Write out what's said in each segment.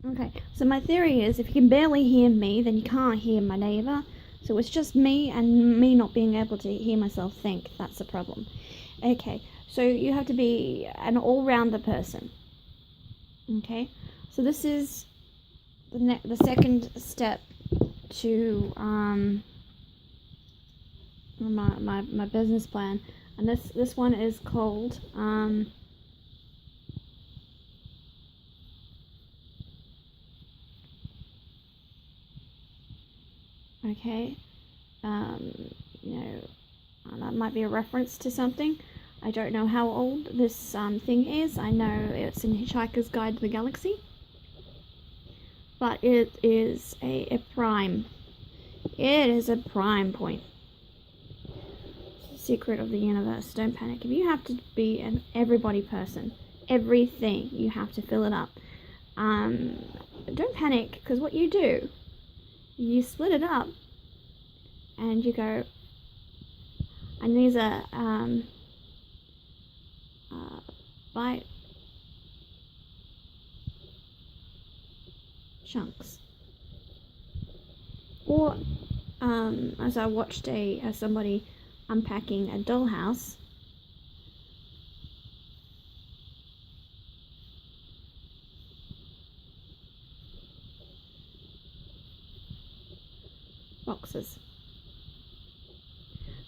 Okay, so my theory is if you can barely hear me, then you can't hear my neighbour. So it's just me and me not being able to hear myself think. That's the problem. Okay, so you have to be an all-rounder person. Okay, so this is the second step to my business plan, and this one is called okay, you know, that might be a reference to something. I don't know how old this thing is. I know it's in Hitchhiker's Guide to the Galaxy, but it is a prime. It is a prime point. Secret of the universe. Don't panic. If you have to be an everybody person, everything, you have to fill it up. Don't panic, because what you do, you split it up, and you go, and these are bite chunks. Or as I watched somebody unpacking a dollhouse, boxes.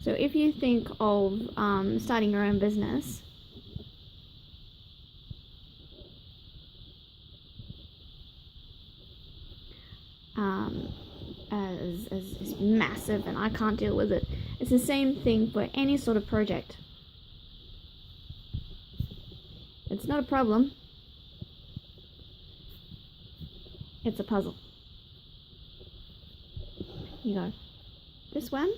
So if you think of starting your own business, as massive and I can't deal with it, it's the same thing for any sort of project. It's not a problem. It's a puzzle. You go, this one,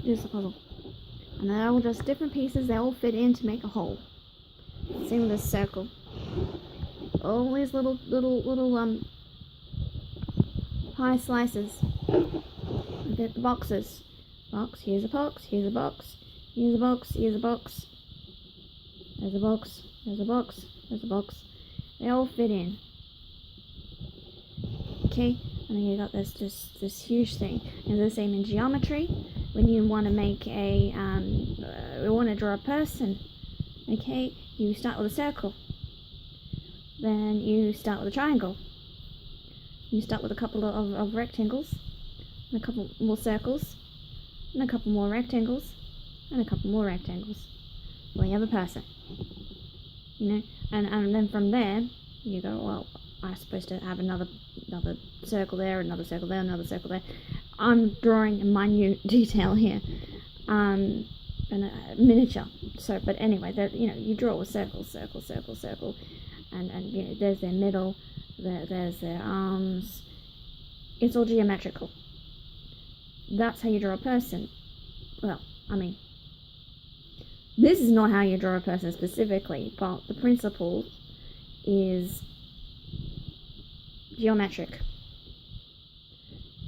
it's a puzzle. And they're all just different pieces, they all fit in to make a whole. Same with this circle. All these little pie slices. The boxes. Box, here's a box, here's a box, here's a box, here's a box. There's a box, there's a box, there's a box. They all fit in. Okay, and then you got this huge thing. And the same in geometry. When you want to make you want to draw a person, okay, you start with a circle. Then you start with a triangle. You start with a couple of rectangles, and a couple more circles, and a couple more rectangles, and a couple more rectangles. Well, you have a person, you know, and then from there, you go, well, I'm supposed to have another circle there, another circle there, another circle there. I'm drawing a minute detail here, and a miniature. So, but anyway, you know, you draw a circle, circle, circle, circle, and you know, there's their middle, there's their arms. It's all geometrical. That's how you draw a person. Well, I mean, this is not how you draw a person specifically, but the principle is geometric.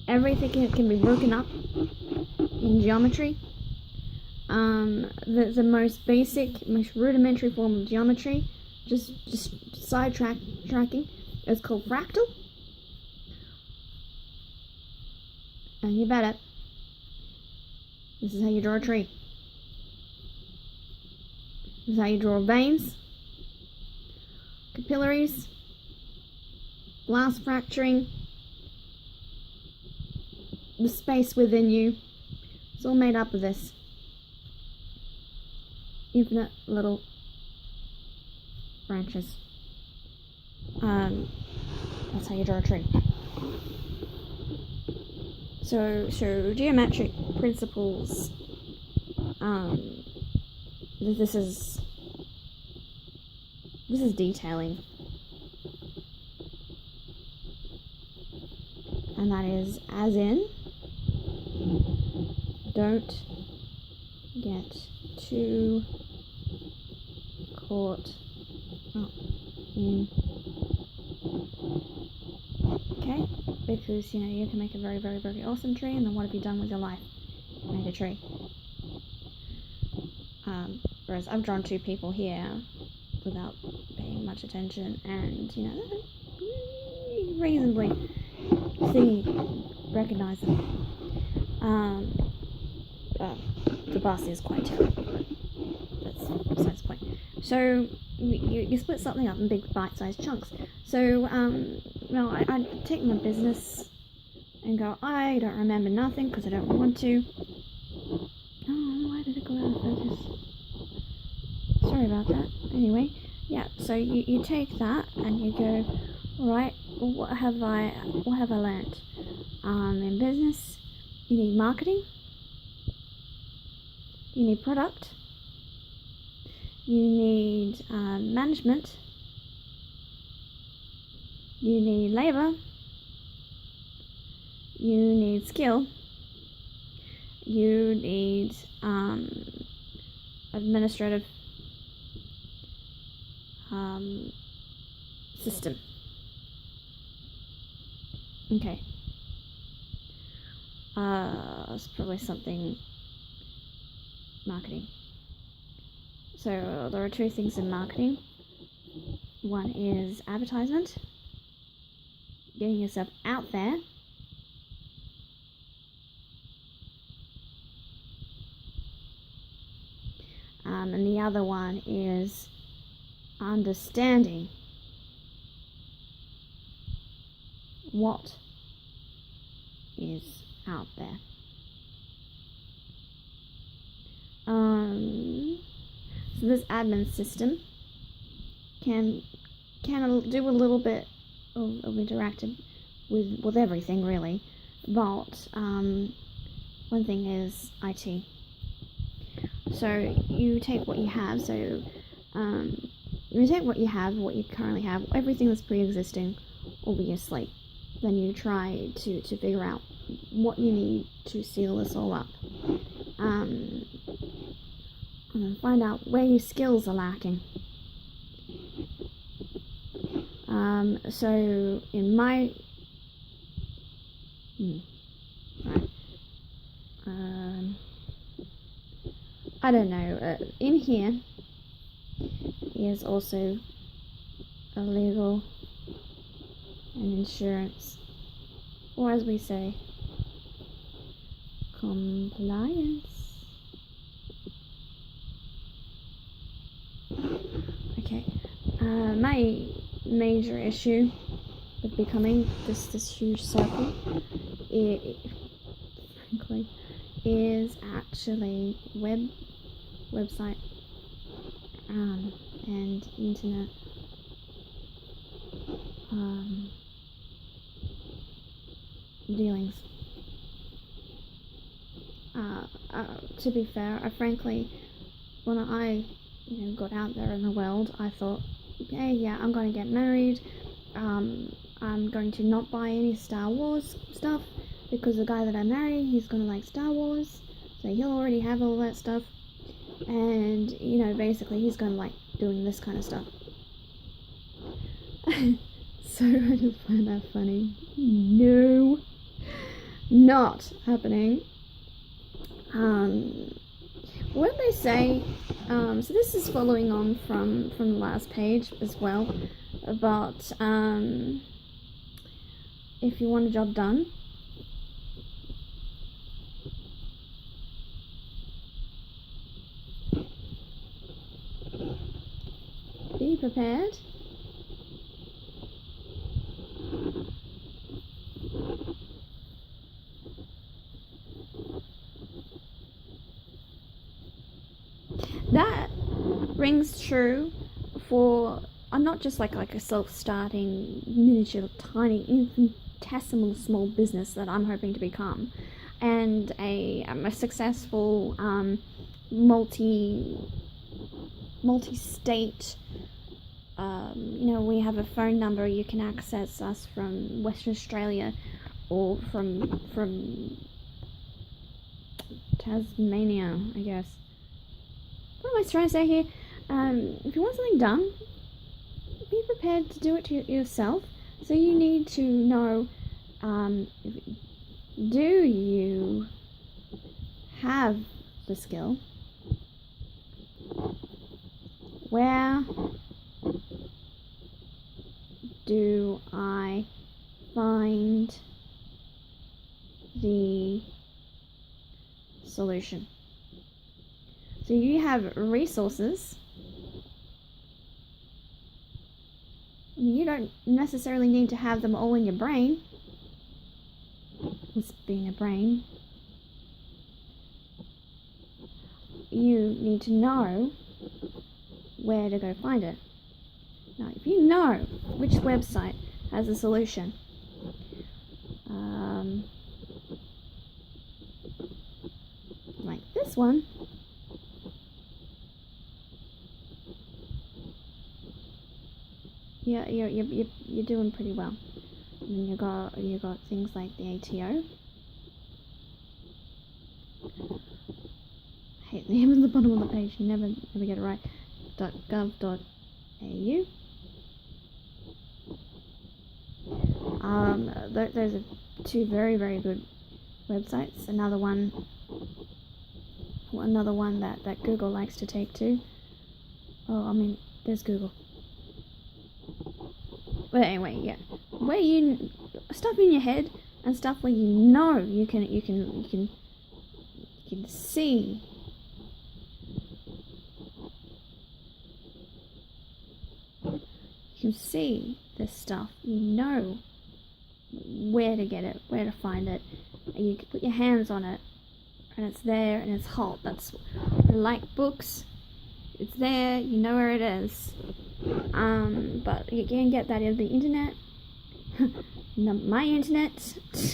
Everything can be broken up in geometry. The most basic, most rudimentary form of geometry, just tracking, is called fractal. And you bet it, this is how you draw a tree. This is how you draw veins, capillaries, glass fracturing, the space within you. It's all made up of this. Infinite little branches. That's how you draw a tree. So geometric principles. This is detailing, and that is as in, don't get too caught up in. Okay. because you can make a very, very, very awesome tree, and then what have you done with your life? Made a tree. Whereas I've drawn 2 people here without paying much attention, and reasonably recognize them. The bus is quite terrible, but that's besides the point. So you split something up in big bite-sized chunks. So I take my business and go, I don't remember nothing because I don't want to. Oh, why did it go out of focus? Sorry about that. Anyway, yeah, so you take that and you go, right, what have I learned? In business, you need marketing, you need product, you need management, you need labor, you need skill, you need administrative system. Okay. It's probably something marketing. So there are 2 things in marketing. One is advertisement, getting yourself out there. And the other one is understanding what is out there. So this admin system can do a little bit of interacting with everything really, but one thing is IT. So you take what you have. So you take what you have, what you currently have, everything that's pre-existing, obviously. Then you try to figure out what you need to seal this all up. And find out where your skills are lacking. So in my I don't know. In here is also a legal and insurance, or as we say, compliance. Okay. My major issue with becoming this huge circle, frankly, is actually website and internet dealings. To be fair, frankly, when I got out there in the world, I thought, okay, yeah, I'm going to get married. I'm going to not buy any Star Wars stuff because the guy that I marry, he's going to like Star Wars, so he'll already have all that stuff, and basically he's going to like doing this kind of stuff. So I just find that funny. No, not happening. What did they say? So this is following on from the last page as well, about if you want a job done, be prepared. That rings true for not just like a self-starting miniature tiny infinitesimal small business that I'm hoping to become, and a successful multi-state. We have a phone number. You can access us from Western Australia or from Tasmania, I guess. What am I trying to say here? If you want something done, be prepared to do it yourself. So you need to know Do you have the skill? Where do I find the solution? So you have resources. I mean, you don't necessarily need to have them all in your brain. This being a brain. You need to know where to go find it. Now, if you know which website has a solution, like this one, yeah, you're doing pretty well. And then you got things like the ATO. I hate the name at the bottom of the page. You never get it right. .gov.au. Those are two very, very good websites. Another one that Google likes to take to. Oh, I mean, there's Google. But anyway, yeah, where you stuff in your head and stuff where you know you can see. You can see this stuff. You know where to get it, where to find it, and you can put your hands on it, and it's there and it's hot. That's like books. It's there. You know where it is. But you can get that in the internet. My internet, for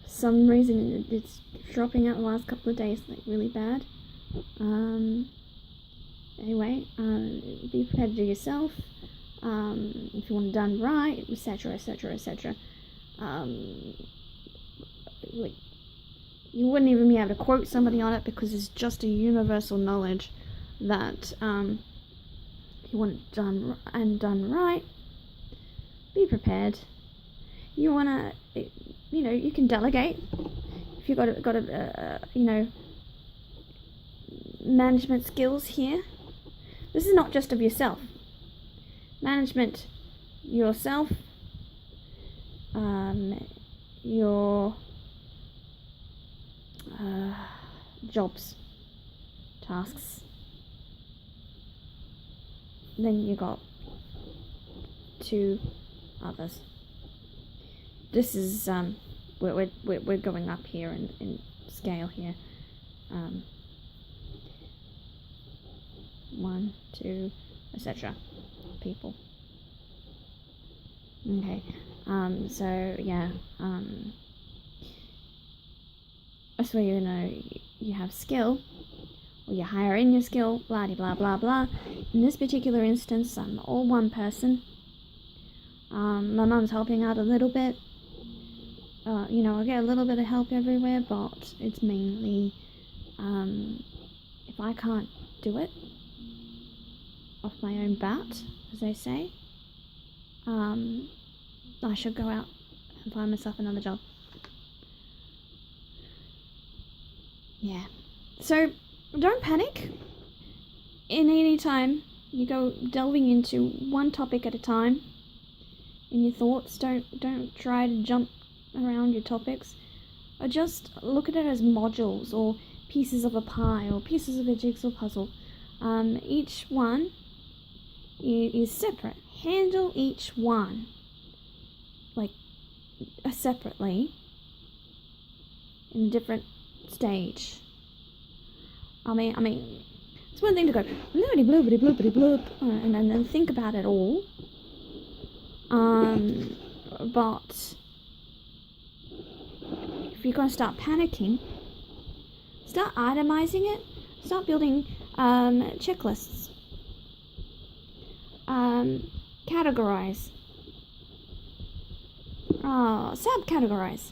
some reason it's dropping out the last couple of days, like really bad. Anyway, be prepared to do yourself. If you want it done right, etc., etc., etc. Like, you wouldn't even be able to quote somebody on it because it's just a universal knowledge that you want it done right. Be prepared. You wanna, you can delegate if you've got management skills here. This is not just of yourself. Management yourself, your jobs, tasks. Then you got two others. This is we're going up here in scale here. 1, 2, etc. people. Okay. So yeah. That's where you have skill, or you hire in your skill. Blah blah blah blah. In this particular instance, I'm all one person. My mum's helping out a little bit. I get a little bit of help everywhere, but it's mainly if I can't do it off my own bat, as they say, I should go out and find myself another job. Yeah. So don't panic. In any time you go delving into one topic at a time in your thoughts, don't try to jump around your topics, or just look at it as modules or pieces of a pie or pieces of a jigsaw puzzle. Each one is separate. Handle each one like separately in a different stage. I mean, it's one thing to go bloody bloopity bloopity bloop and then think about it all. But if you're gonna start panicking, start itemizing it. Start building checklists. Categorize. Subcategorize.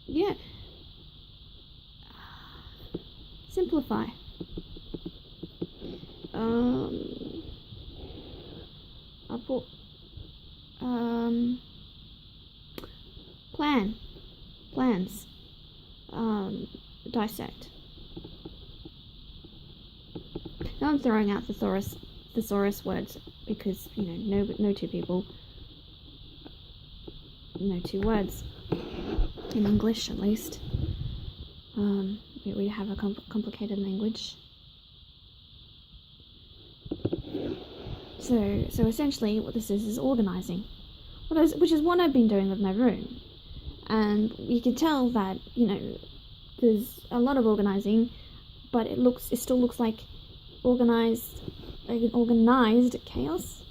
Yeah. Simplify. plans, dissect. Now I'm throwing out thesaurus words because, no two people know two words in English, at least. We have a complicated language. So essentially what this is organizing, which is what I've been doing with my room. And you can tell that, there's a lot of organizing, but it still looks like organized chaos.